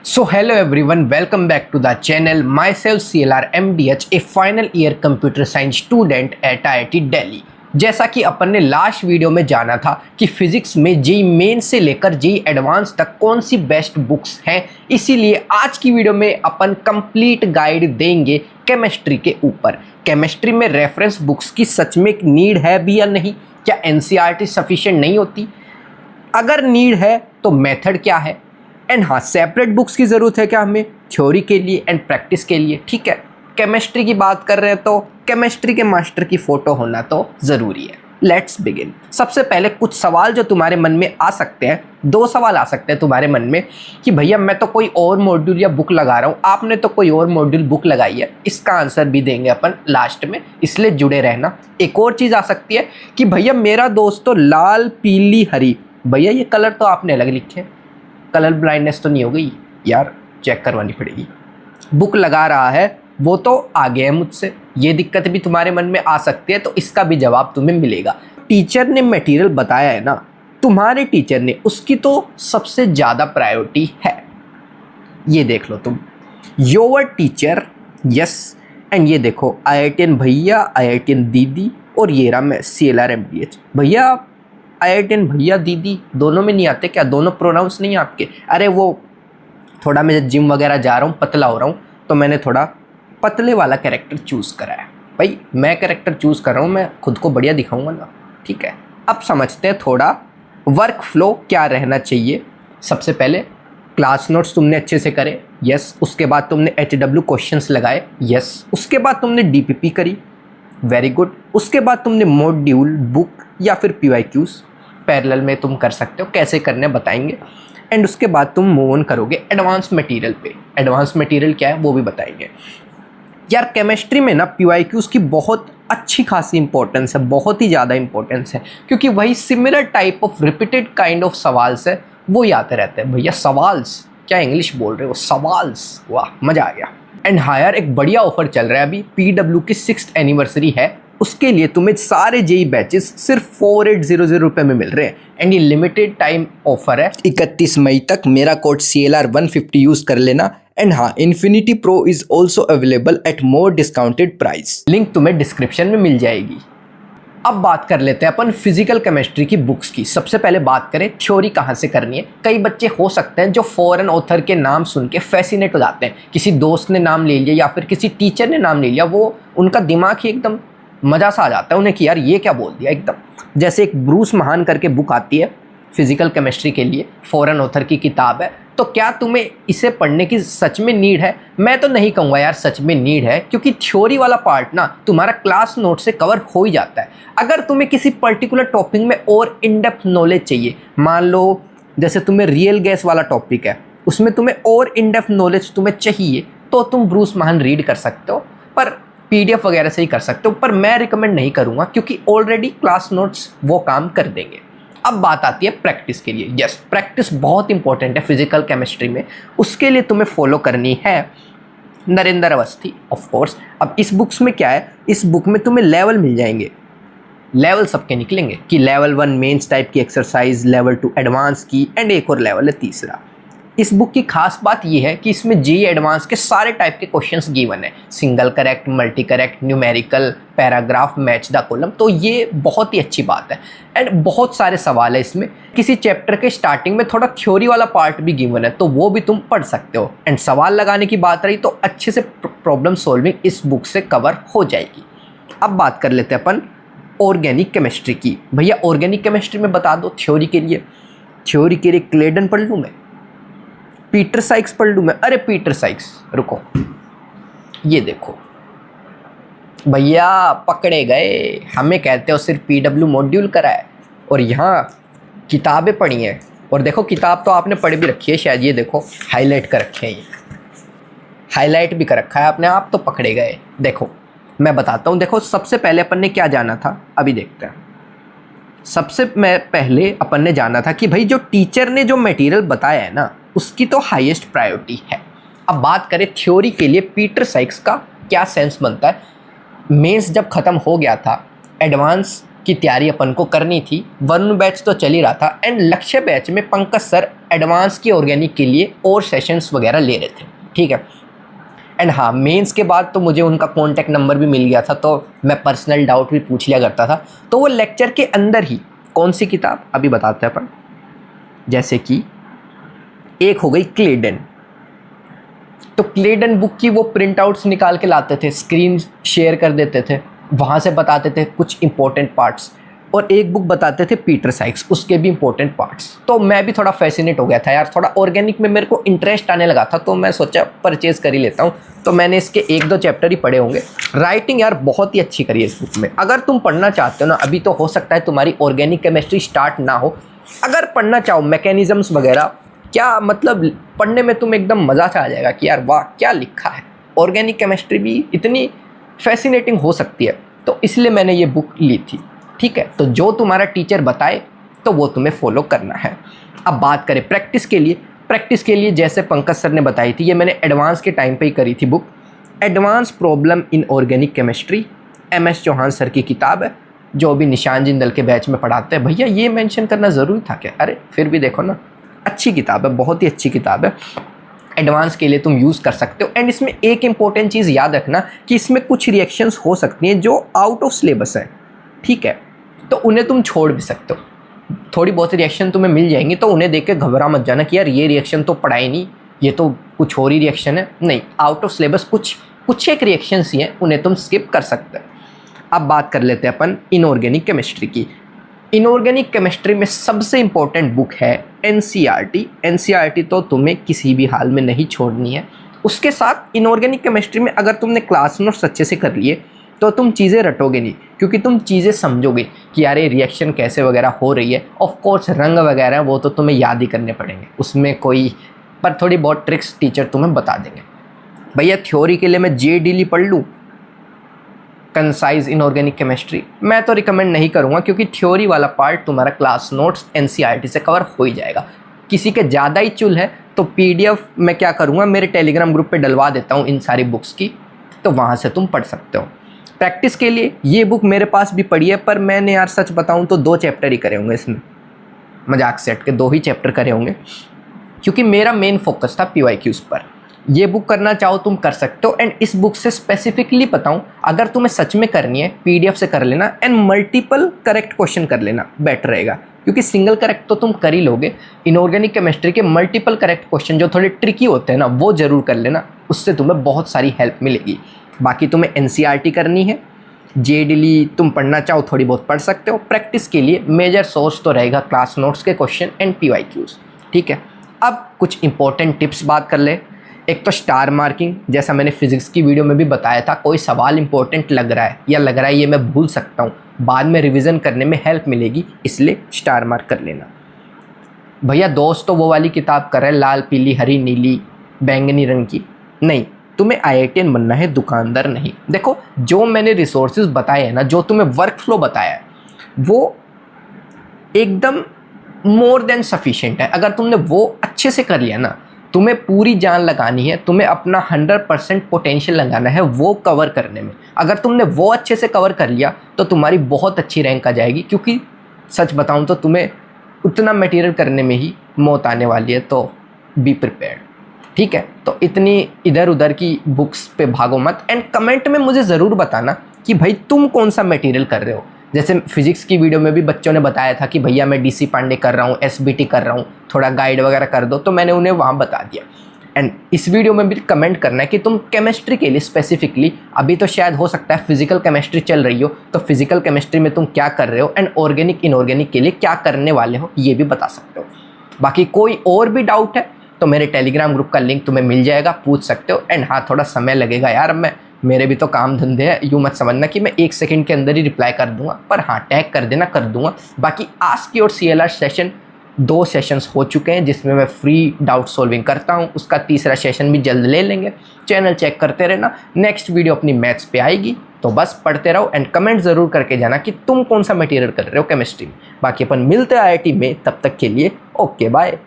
So hello everyone, welcome back to the channel. Myself CLR MDH, a final year computer science student at IIT Delhi. जैसा कि अपन ने last video में जाना था कि physics में जेई मेन से लेकर जेई एडवांस तक कौन सी बेस्ट बुक्स हैं, इसीलिए आज की वीडियो में अपन कंप्लीट गाइड देंगे केमिस्ट्री के ऊपर। केमिस्ट्री में रेफरेंस बुक्स की सच में एक नीड है भी या नहीं, क्या एनसीईआरटी सफिशिएंट नहीं होती, अगर नीड है तो मेथड क्या है, एंड हाँ सेपरेट बुक्स की ज़रूरत है क्या हमें थ्योरी के लिए एंड प्रैक्टिस के लिए। ठीक है, केमिस्ट्री की बात कर रहे हैं तो केमिस्ट्री के मास्टर की फ़ोटो होना तो ज़रूरी है। Let's begin. सबसे पहले कुछ सवाल जो तुम्हारे मन में आ सकते हैं, दो सवाल आ सकते हैं तुम्हारे मन में कि भैया मैं तो कोई और मॉड्यूल या बुक लगा रहा हूँ, आपने तो कोई और मॉड्यूल बुक लगाई है। इसका आंसर भी देंगे अपन लास्ट में, इसलिए जुड़े रहना। एक और चीज़ आ सकती है कि भैया मेरा दोस्त तो लाल पीली हरी, भैया ये कलर तो आपने अलग लिखे, कलर ब्लाइंडनेस तो नहीं हो गई यार, चेक करवानी पड़ेगी। बुक लगा रहा है वो तो आगे है मुझसे, ये दिक्कत भी तुम्हारे मन में आ सकती है, तो इसका भी जवाब तुम्हें मिलेगा। टीचर ने मटेरियल बताया है ना, तुम्हारे टीचर ने, उसकी तो सबसे ज़्यादा प्रायोरिटी है। ये देख लो तुम, योर टीचर, यस। एंड ये देखो IITian भैया, IITian दीदी, और ये रहा मैं CLR MDH। भैया IITian भैया दीदी दोनों में नहीं आते क्या? दोनों प्रोनाउंस नहीं आपके? अरे वो थोड़ा मैं जिम वगैरह जा रहा हूँ, पतला हो रहा हूँ, तो मैंने थोड़ा पतले वाला कैरेक्टर चूज़ करा है। भाई मैं कैरेक्टर चूज़ कर रहा हूँ, मैं खुद को बढ़िया दिखाऊंगा ना। ठीक है, अब समझते हैं थोड़ा वर्क फ्लो क्या रहना चाहिए। सबसे पहले क्लास नोट्स तुमने अच्छे से करे, यस। उसके बाद तुमने HW क्वेश्चंस लगाए, यस। उसके बाद तुमने DPP करी, वेरी गुड। उसके बाद तुमने मॉड्यूल, बुक या फिर PYQs पैरेलल में तुम कर सकते हो, कैसे करने बताएंगे। एंड उसके बाद तुम मूव ऑन करोगे एडवांस मटेरियल पे। एडवांस मटेरियल क्या है वो भी बताएंगे। यार केमिस्ट्री में ना PYQs की बहुत अच्छी खासी इंपॉर्टेंस है, बहुत ही ज़्यादा इंपॉर्टेंस है, क्योंकि वही similar type of repeated kind of सवाल्स है, वो ही आते रहते हैं। भैया सवाल्स, क्या इंग्लिश बोल रहे हो, सवाल्स, वाह मज़ा आ गया। एंड हाँ यार, एक बढ़िया ऑफर चल रहा है अभी, PW की 6th एनिवर्सरी है, उसके लिए तुम्हें सारे जेई बैचेस सिर्फ 4800 रुपये में मिल रहे हैं। एंड ये लिमिटेड टाइम ऑफर है, 31 मई तक। मेरा कोड CLR 150 यूज़ कर लेना। एंड हाँ, infinity pro is also available at more discounted price, link तुम्हें डिस्क्रिप्शन में मिल जाएगी। अब बात कर लेते हैं अपन फिजिकल केमिस्ट्री की बुक्स की। सबसे पहले बात करें थ्योरी कहाँ से करनी है। कई बच्चे हो सकते हैं जो फॉरेन ऑथर के नाम सुन के फैसिनेट हो जाते हैं, किसी दोस्त ने नाम ले लिया या फिर किसी टीचर ने नाम ले लिया, वो उनका दिमाग ही एकदम मज़ा सा आ जाता है उन्हें कि यार ये क्या बोल दिया एकदम। जैसे एक ब्रूस महान करके बुक आती है फिजिकल केमिस्ट्री के लिए, फॉरेन ऑथर की किताब है, तो क्या तुम्हें इसे पढ़ने की सच में नीड है? मैं तो नहीं कहूँगा यार सच में नीड है, क्योंकि थ्योरी वाला पार्ट ना तुम्हारा क्लास नोट से कवर हो ही जाता है। अगर तुम्हें किसी पर्टिकुलर टॉपिक में और इन डेप्थ नॉलेज चाहिए, मान लो जैसे तुम्हें रियल गैस वाला टॉपिक है, उसमें तुम्हें और इन डेप्थ नॉलेज तुम्हें चाहिए, तो तुम ब्रूस महान रीड कर सकते हो, पर PDF वगैरह से ही कर सकते हो। पर मैं रिकमेंड नहीं करूँगा, क्योंकि ऑलरेडी क्लास नोट्स वो काम कर देंगे। अब बात आती है प्रैक्टिस के लिए। यस, प्रैक्टिस बहुत इंपॉर्टेंट है फिजिकल केमिस्ट्री में। उसके लिए तुम्हें फॉलो करनी है नरेंद्र अवस्थी, ऑफ कोर्स। अब इस बुक्स में क्या है, इस बुक में तुम्हें लेवल मिल जाएंगे, लेवल सबके निकलेंगे कि लेवल 1 मेंस टाइप की एक्सरसाइज, लेवल 2 एडवांस की, एंड एक और लेवल है तीसरा। इस बुक की खास बात यह है कि इसमें जेईई एडवांस के सारे टाइप के क्वेश्चंस गिवन है, single correct, multi correct, numerical, paragraph, match the column, तो ये बहुत ही अच्छी बात है। एंड बहुत सारे सवाल है इसमें, किसी चैप्टर के स्टार्टिंग में थोड़ा थ्योरी वाला पार्ट भी गिवन है, तो वो भी तुम पढ़ सकते हो। एंड सवाल लगाने की बात रही तो अच्छे से प्रॉब्लम सॉल्विंग इस बुक से कवर हो जाएगी। अब बात कर लेते हैं अपन ऑर्गेनिक केमिस्ट्री की। भैया ऑर्गेनिक केमिस्ट्री में बता दो थ्योरी के लिए, थ्योरी के लिए क्लेडन पढ़ लूँ मैं, पीटर साइक्स पढ़ लूँ मैं? अरे पीटर साइक्स, रुको, ये देखो भैया पकड़े गए, हमें कहते हो सिर्फ PW मॉड्यूल करा है और यहाँ किताबें पढ़ी हैं। और देखो किताब तो आपने पढ़ भी रखी है शायद, ये देखो हाईलाइट कर रखे हैं, ये हाईलाइट भी कर रखा है आपने, आप तो पकड़े गए। देखो मैं बताता हूँ, देखो सबसे पहले अपन ने क्या जाना था, अभी देखते हैं। सबसे पहले अपन ने जाना था कि भाई जो टीचर ने जो मटेरियल बताया है ना, उसकी तो हाईएस्ट प्रायोरिटी है। अब बात करें थ्योरी के लिए पीटर साइक्स का क्या सेंस बनता है। मेंस जब ख़त्म हो गया था, एडवांस की तैयारी अपन को करनी थी, 1 बैच तो चल ही रहा था, एंड लक्ष्य बैच में पंकज सर एडवांस की ऑर्गेनिक के लिए और सेशंस वगैरह ले रहे थे, ठीक है। एंड हाँ, मेंस के बाद तो मुझे उनका कॉन्टैक्ट नंबर भी मिल गया था, तो मैं पर्सनल डाउट भी पूछ लिया करता था। तो वो लेक्चर के अंदर ही कौन सी किताब अभी बताते हैं अपन, जैसे कि एक हो गई क्लेडन। तो क्लेडन बुक की वो प्रिंट आउट्स निकाल के लाते थे, स्क्रीन शेयर कर देते थे, वहाँ से बताते थे कुछ इंपॉर्टेंट पार्ट्स, और एक बुक बताते थे पीटर साइक्स, उसके भी इंपॉर्टेंट पार्ट्स। तो मैं भी थोड़ा फैसिनेट हो गया था यार, थोड़ा ऑर्गेनिक में मेरे को इंटरेस्ट आने लगा था, तो मैं सोचा परचेज़ कर ही लेता हूँ। तो मैंने इसके 1-2 चैप्टर ही पढ़े होंगे। राइटिंग यार बहुत ही अच्छी करी है इस बुक में। अगर तुम पढ़ना चाहते हो ना, अभी तो हो सकता है तुम्हारी ऑर्गेनिक केमिस्ट्री स्टार्ट ना हो, अगर पढ़ना चाहो मैकेनिज़म्स वगैरह, क्या मतलब पढ़ने में तुम्हें एकदम मज़ा सा आ जाएगा कि यार वाह क्या लिखा है। ऑर्गेनिक केमिस्ट्री भी इतनी फैसिनेटिंग हो सकती है, तो इसलिए मैंने ये बुक ली थी, ठीक है। तो जो तुम्हारा टीचर बताए तो वो तुम्हें फॉलो करना है। अब बात करें प्रैक्टिस के लिए। प्रैक्टिस के लिए जैसे पंकज सर ने बताई थी, ये मैंने एडवांस के टाइम पे ही करी थी book, advance problem in organic chemistry, MS Chauhan sir की किताब है, जो अभी निशान जिंदल के बैच में पढ़ाते हैं। भैया ये मेंशन करना ज़रूरी था क्या? अरे फिर भी देखो ना, अच्छी किताब है, बहुत ही अच्छी किताब है, एडवांस के लिए तुम यूज़ कर सकते हो। एंड इसमें एक इंपॉर्टेंट चीज़ याद रखना कि इसमें कुछ रिएक्शंस हो सकती हैं जो आउट ऑफ सिलेबस है, ठीक है, तो उन्हें तुम छोड़ भी सकते हो। थोड़ी बहुत रिएक्शन तुम्हें मिल जाएंगी, तो उन्हें देख के घबरा मत जाना कि यार ये रिएक्शन तो पढ़ा ही नहीं, ये तो कुछ और ही रिएक्शन है। नहीं, आउट ऑफ सिलेबस कुछ एक रिएक्शंस ही हैं, उन्हें तुम स्किप कर सकते हो। अब बात कर लेते हैं अपन इनऑर्गेनिक केमिस्ट्री की। इनऑर्गेनिक केमिस्ट्री में सबसे इंपॉर्टेंट बुक है NCERT। NCERT तो तुम्हें किसी भी हाल में नहीं छोड़नी है। उसके साथ इनऑर्गेनिक केमिस्ट्री में अगर तुमने क्लास नोट्स अच्छे से कर लिए तो तुम चीज़ें रटोगे नहीं, क्योंकि तुम चीज़ें समझोगे कि यार ये रिएक्शन कैसे वगैरह हो रही है। ऑफ कोर्स रंग वगैरह वो तो तुम्हें याद ही करने पड़ेंगे, उसमें कोई, पर थोड़ी बहुत ट्रिक्स टीचर तुम्हें बता देंगे। भैया थ्योरी के लिए मैं JDL पढ़ लूँ, कंसाइज इनऑर्गेनिक केमिस्ट्री, मैं तो रिकमेंड नहीं करूँगा, क्योंकि थ्योरी वाला पार्ट तुम्हारा क्लास नोट्स NCERT से कवर हो ही जाएगा। किसी के ज़्यादा ही चुल है तो PDF मैं क्या करूँगा, मेरे टेलीग्राम ग्रुप पे डलवा देता हूँ इन सारी बुक्स की, तो वहाँ से तुम पढ़ सकते हो। प्रैक्टिस के लिए ये बुक मेरे पास भी पड़ी है, पर मैंने यार सच बताऊँ तो 2 चैप्टर ही करे होंगे इसमें, मजाक सेट के 2 ही चैप्टर करे होंगे, क्योंकि मेरा मेन फोकस था PYQs पर। ये बुक करना चाहो तुम कर सकते हो। एंड इस बुक से स्पेसिफिकली बताऊं, अगर तुम्हें सच में करनी है PDF से कर लेना, एंड मल्टीपल करेक्ट क्वेश्चन कर लेना, बेटर रहेगा, क्योंकि सिंगल करेक्ट तो तुम कर ही लोगे। इनऑर्गेनिक केमिस्ट्री के मल्टीपल करेक्ट क्वेश्चन जो थोड़े ट्रिकी होते हैं ना, वो ज़रूर कर लेना, उससे तुम्हें बहुत सारी हेल्प मिलेगी। बाकी तुम्हें NCERT करनी है, JDL तुम पढ़ना चाहो थोड़ी बहुत पढ़ सकते हो। प्रैक्टिस के लिए मेजर सोर्स तो रहेगा क्लास नोट्स के क्वेश्चन एंड PYQs, ठीक है। अब कुछ इंपॉर्टेंट टिप्स बात कर ले। एक तो स्टार मार्किंग, जैसा मैंने फिजिक्स की वीडियो में भी बताया था, कोई सवाल इंपॉर्टेंट लग रहा है या लग रहा है ये मैं भूल सकता हूँ, बाद में रिवीजन करने में हेल्प मिलेगी, इसलिए स्टार मार्क कर लेना। भैया दोस्त तो वो वाली किताब कर रहे हैं, लाल पीली हरी नीली बैंगनी रंग की, नहीं, तुम्हें IITian बनना है, दुकानदार नहीं। देखो जो मैंने रिसोर्सेज बताए हैं ना, जो तुम्हें वर्क फ्लो बताया है, वो एकदम मोर देन सफिशिएंट है। अगर तुमने वो अच्छे से कर लिया ना, तुम्हें पूरी जान लगानी है, तुम्हें अपना 100% पोटेंशियल लगाना है वो कवर करने में। अगर तुमने वो अच्छे से कवर कर लिया तो तुम्हारी बहुत अच्छी रैंक आ जाएगी, क्योंकि सच बताऊं तो तुम्हें उतना मटेरियल करने में ही मौत आने वाली है, तो बी प्रिपेयर्ड, ठीक है। तो इतनी इधर उधर की बुक्स पे भागो मत। एंड कमेंट में मुझे ज़रूर बताना कि भाई तुम कौन सा मटेरियल कर रहे हो। जैसे फिजिक्स की वीडियो में भी बच्चों ने बताया था कि भैया मैं DC पांडे कर रहा हूँ, SBT कर रहा हूँ, थोड़ा गाइड वगैरह कर दो, तो मैंने उन्हें वहाँ बता दिया। एंड इस वीडियो में भी कमेंट करना है कि तुम केमिस्ट्री के लिए स्पेसिफिकली, अभी तो शायद हो सकता है फिजिकल केमिस्ट्री चल रही हो, तो फिजिकल केमिस्ट्री में तुम क्या कर रहे हो, एंड ऑर्गेनिक इनऑर्गेनिक के लिए क्या करने वाले हो, ये भी बता सकते हो। बाकी कोई और भी डाउट है तो मेरे टेलीग्राम ग्रुप का लिंक तुम्हें मिल जाएगा, पूछ सकते हो। एंड हाँ, थोड़ा समय लगेगा यार, मेरे भी तो काम धंधे है, यूँ मत समझना कि मैं 1 सेकंड के अंदर ही रिप्लाई कर दूंगा, पर हाँ टैग कर देना, कर दूंगा। बाकी ask your CLR session 2 sessions हो चुके हैं, जिसमें मैं फ्री डाउट सॉल्विंग करता हूँ, उसका 3रा सेशन भी जल्द ले लेंगे। चैनल चेक करते रहना, नेक्स्ट वीडियो अपनी मैथ्स पे आएगी, तो बस पढ़ते रहो। एंड कमेंट ज़रूर करके जाना कि तुम कौन सा मटेरियल कर रहे हो केमिस्ट्री में। बाकी अपन मिलते हैं IIT में, तब तक के लिए ओके बाय।